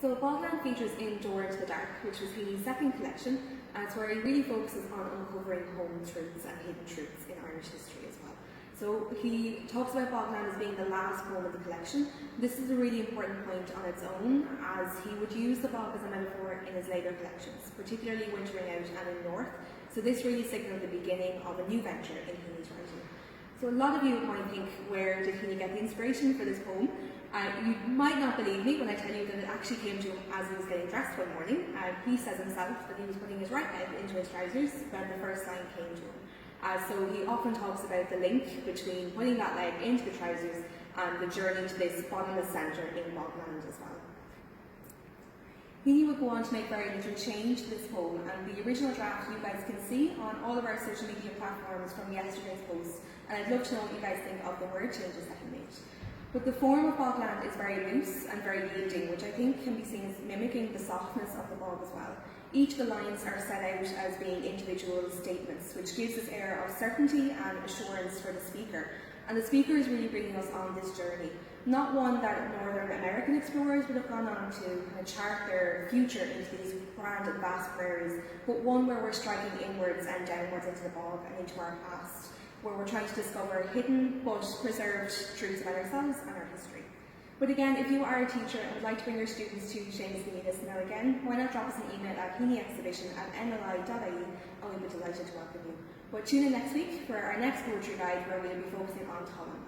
So Bogland features in Door into the Dark, which was Heaney's second collection, and it's where he really focuses on uncovering home truths and hidden truths in Irish history as well. So he talks about Bogland as being the last poem of the collection. This is a really important point on its own, as he would use the bog as a metaphor in his later collections, particularly Wintering Out and in North. So this really signalled the beginning of a new venture in Heaney's writing. So a lot of you might think, where did Heaney get the inspiration for this poem? You might not believe me when I tell you that it actually came to him as he was getting dressed one morning. He says himself that he was putting his right leg into his trousers when the first line came to him. So he often talks about the link between putting that leg into the trousers and the journey to this bottomless centre in Bogland as well. He would go on to make very little change to this poem, and the original draft you guys can see on all of our social media platforms from yesterday's post, and I'd love to know what you guys think of the word changes that he made. But the form of Bogland is very loose and very yielding, which I think can be seen as mimicking the softness of the bog as well. Each of the lines are set out as being individual statements, which gives this air of certainty and assurance for the speaker. And the speaker is really bringing us on this journey. Not one that Northern American explorers would have gone on to chart their future into these grand and vast prairies, but one where we're striking inwards and downwards into the bog and into our past, where we're trying to discover hidden but preserved truths about ourselves and our history. But again, if you are a teacher and would like to bring your students to Seamus Meanis now again, why not drop us an email at heaneyexhibition@mli.ie, and we'd be delighted to welcome you. But tune in next week for our next poetry guide, where we'll be focusing on Holland.